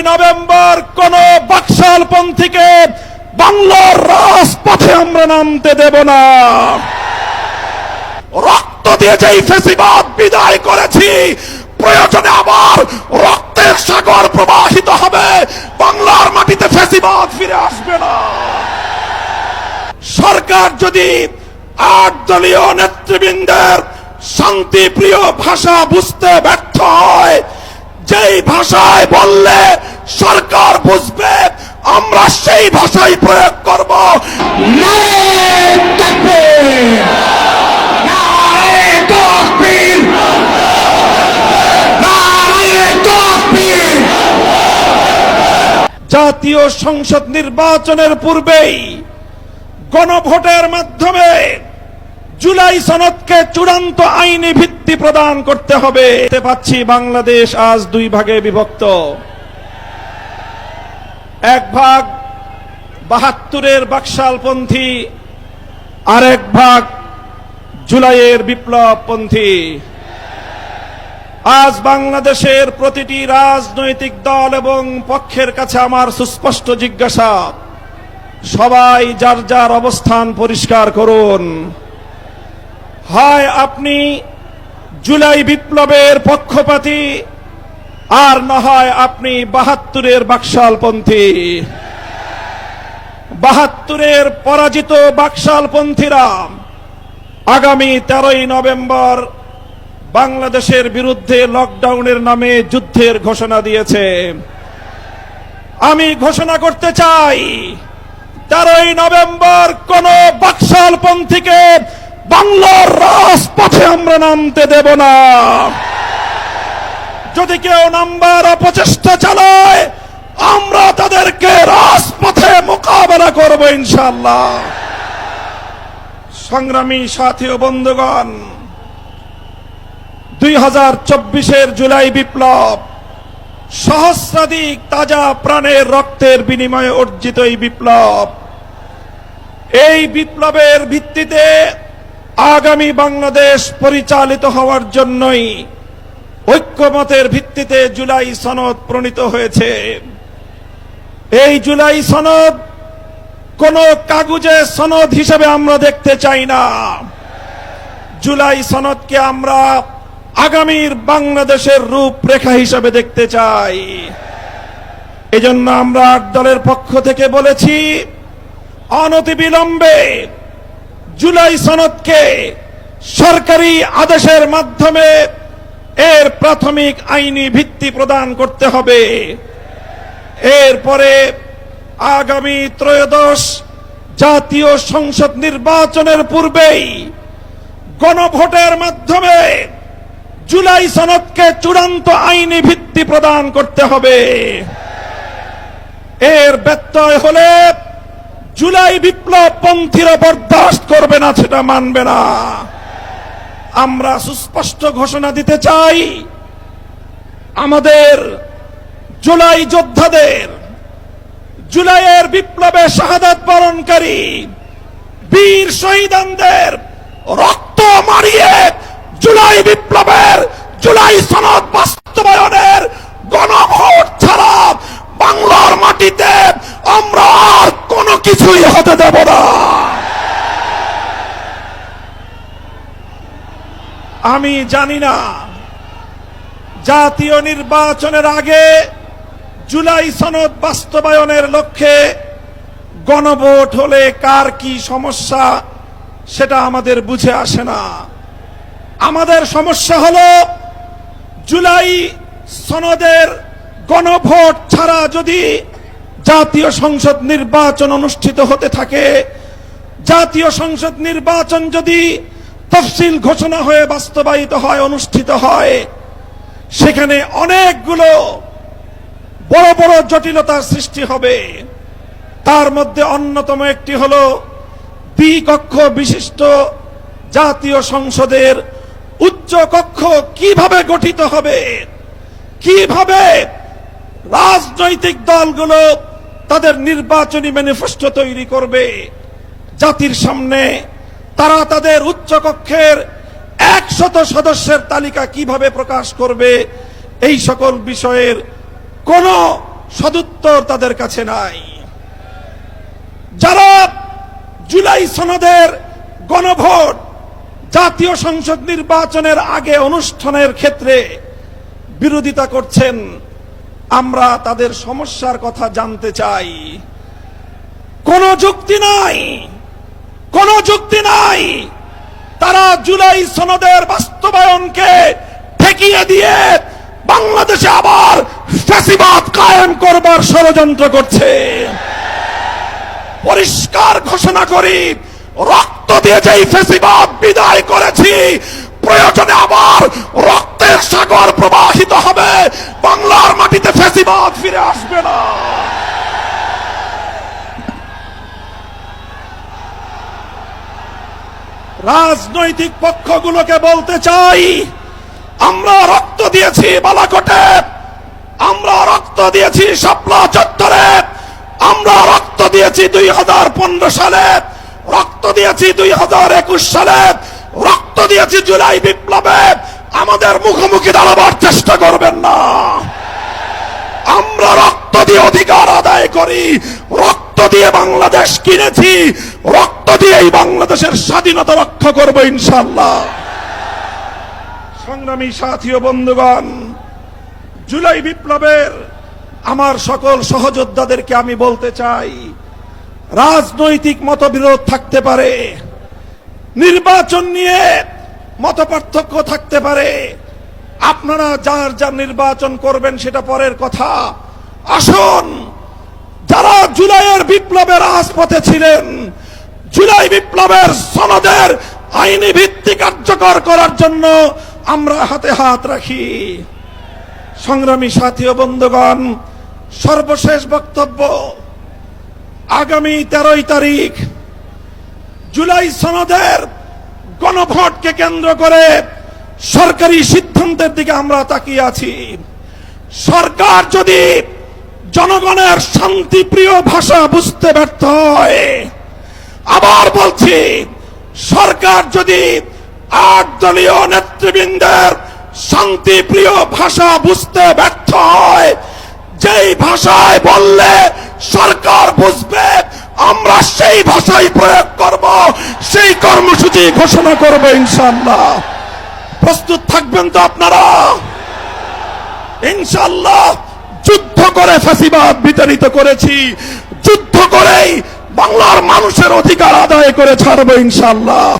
November কোন বাকশালপন্থীকে বাংলার রাজপথে আমরা নামতে দেব না। রক্ত দিয়ে যেই ফ্যাসিবাদ বিদায় করেছি, প্রয়োজনে আবার রক্তের সাগর প্রবাহিত হবে, বাংলার মাটিতে ফ্যাসিবাদ ফিরে আসবে না। সরকার যদি 8 দলীয় নেতৃবৃন্দের শান্তিপ্রিয় ভাষা বুঝতে ব্যর্থ হয়, যেই ভাষায় বললে সরকার বুঝবে, আমরা সেই ভাষাই প্রয়োগ করব। জাতীয় সংসদ নির্বাচনের পূর্বেই গণভোটের মাধ্যমে জুলাই সনদকে চূড়ান্ত আইনি ভিত্তি প্রদান করতে হবে। দেখতে পাচ্ছি বাংলাদেশ আজ 2 ভাগে বিভক্ত। এক ভাগ 72-এর বাকশালপন্থী, আরেক ভাগ জুলাইয়ের বিপ্লবপন্থী। আজ বাংলাদেশের প্রতিটি রাজনৈতিক দল এবং পক্ষের কাছে আমার সুস্পষ্ট জিজ্ঞাসা, সবাই যার যার অবস্থান পরিষ্কার করুন। হয় আপনি জুলাই বিপ্লবের পক্ষপাতী, আর না হয় আপনি 72-এর বাকশালপন্থী। 72-এর পরাজিত বাকশালপন্থীরা আগামী 13ই নভেম্বর বাংলাদেশের বিরুদ্ধে লকডাউনের নামে যুদ্ধের ঘোষণা দিয়েছে। আমি ঘোষণা করতে চাই, 13ই নভেম্বর কোন বাকশালপন্থীকে বাংলার রাজপথে আমরা নামতে দেব না। যদি কেউ নামবার অপচেষ্টা চালায়, আমরা তাদেরকে রাজপথে মোকাবেলা করব ইনশাআল্লাহ। সংগ্রামী সাথী ও বন্ধুগণ, 2024-এর জুলাই বিপ্লব সহস্রাধিক তাজা প্রাণের রক্তের বিনিময়ে অর্জিত এই বিপ্লব। এই বিপ্লবের ভিত্তিতে আগামী বাংলাদেশ পরিচালিত হওয়ার জন্যই ঐক্যমতের ভিত্তিতে জুলাই সনদ প্রণীত হয়েছে। এই জুলাই সনদ কোন কাগজে সনদ হিসেবে আমরা দেখতে চাই না। জুলাই সনদকে আমরা আগামীর বাংলাদেশের রূপরেখা হিসেবে দেখতে চাই। এজন্য আমরা 8 দলের পক্ষ থেকে বলেছি, অনতিবিলম্বে জুলাই সনদকে সরকারি আদেশের মাধ্যমে এর প্রাথমিক আইনি ভিত্তি প্রদান করতে হবে। এরপরে আগামী ত্রয়োদশ জাতীয় সংসদ নির্বাচনের পূর্বেই গণভোটের মাধ্যমে জুলাই সনদকে চূড়ান্ত আইনি ভিত্তি প্রদান করতে হবে। এর ব্যত্যয় হলে জুলাই বিপ্লবপন্থীরা বরদাস্ত করবে না, সেটা মানবে না। আমরা সুস্পষ্ট ঘোষণা দিতে চাই, আমাদের জুলাই যোদ্ধাদের, জুলাইয়ের বিপ্লবে শাহাদাত বরণকারী বীর শহীদদের রক্ত মারিয়ে জুলাই বিপ্লবের, জুলাই সনদ বাস্তবায়নের গণভোট ছাড়া বাংলার মাটিতে আমরা আর কোনো কিছুই হতে দেব না। আমি জানি না জাতীয় নির্বাচনের আগে জুলাই সনদ বাস্তবায়নের লক্ষ্যে গণভোট হলে কার কি সমস্যা, সেটা আমাদের বুঝে আসে না। আমাদের সমস্যা হলো, জুলাই সনদের গণভোট ছাড়া যদি জাতীয় সংসদ নির্বাচন অনুষ্ঠিত হতে থাকে, জাতীয় সংসদ নির্বাচন যদি তফসিল ঘোষণা হয়ে বাস্তবায়িত হয়, অনুষ্ঠিত হয়, সেখানে অনেকগুলো বড় বড় জটিলতার সৃষ্টি হবে। তার মধ্যে অন্যতম একটি হলো, দ্বিকক্ষ বিশিষ্ট জাতীয় সংসদের উচ্চ কক্ষ কিভাবে গঠিত হবে, কিভাবে রাজনৈতিক দলগুলো তাদের নির্বাচনী ম্যানিফেস্টো তৈরি করবে, জাতির সামনে তারা তাদের উচ্চ কক্ষের 100 সদস্যের তালিকা কিভাবে প্রকাশ করবে, এই সকল বিষয়ের কোনো সদুত্তর তাদের কাছে নাই। যারা জুলাই সনদের গণভোট, জাতীয় সংসদ নির্বাচনের আগে অনুষ্ঠানের ক্ষেত্রে বিরোধিতা করছেন, আমরা তাদের সমস্যার কথা জানতে চাই। কোনো যুক্তি নাই, কোনো যুক্তি নাই। তারা জুলাই সনদের বাস্তবায়নকে ঠেকিয়ে দিয়ে বাংলাদেশে আবার ফ্যাসিবাদ কায়েম করবার ষড়যন্ত্র করছে। পরিষ্কার ঘোষণা করি, রক্ত দিয়ে যেই ফ্যাসিবাদ বিদায় করেছি, প্রয়োজনে আবার রক্তের সাগর প্রবাহিত হবে, বাংলার মাটিতে ফ্যাসিবাদ ফিরে আসবে না। রাজনৈতিক পক্ষগুলোকে বলতে চাই, আমরা রক্ত দিয়েছি বালাকোটে, আমরা রক্ত দিয়েছি শাপলা চত্বরে, আমরা রক্ত দিয়েছি 2015 সালে, রক্ত দিয়েছি 2021 সালে, রক্ত দিয়েছি জুলাই বিপ্লবে। আমাদের মুখোমুখি দাঁড়াবার চেষ্টা করবেন না। আমরা রক্ত দিয়ে অধিকার আদায় করি, রক্ত দিয়ে বাংলাদেশ কিনেছি, রক্ত দিয়েই বাংলাদেশের স্বাধীনতা রক্ষা করব ইনশাআল্লাহ। সংগ্রামী সাথী ও বন্ধুগণ, জুলাই বিপ্লবের আমার সকল সহযোদ্ধাদেরকে আমি বলতে চাই, রাজনৈতিক মতবিরোধ থাকতে পারে, নির্বাচন নিয়ে মতপার্থক্য থাকতে পারে, আপনারা যার যার নির্বাচন করবেন সেটা পরের কথা। আসুন, যারা জুলাইয়ের বিপ্লবের রাজপথে ছিলেন, জুলাই বিপ্লবের সনদের আইনি ভিত্তি কার্যকর করার জন্য আমরা হাতে হাত রাখি। সংগ্রামী সাথী ও বন্ধুগণ, সর্বশেষ বক্তব্য, আগামী 13 তারিখ জুলাই সনদের গণভোটকে কেন্দ্র করে সরকারি সিদ্ধান্তের দিকে আমরা তাকিয়ে আছি। সরকার যদি জনগণের শান্তিপ্রিয় ভাষা বুঝতে ব্যর্থ হয়, আবার বলছি, সরকার যদি 8 দলীয় নেতৃবৃন্দের শান্তিপ্রিয় ভাষা বুঝতে ব্যর্থ হয়, যেই ভাষায় বললে সরকার বুঝবে, আমরা সেই ভাষাই প্রয়োগ করব, সেই কর্মসূচি ঘোষণা করব ইনশাআল্লাহ। প্রস্তুত থাকবেন তো আপনারা? ইনশাআল্লাহ যুদ্ধ করে ফ্যাসিবাদ বিতাড়িত করেছি, যুদ্ধ করেই বাংলার মানুষের অধিকার আদায় করে ছাড়বো ইনশাআল্লাহ।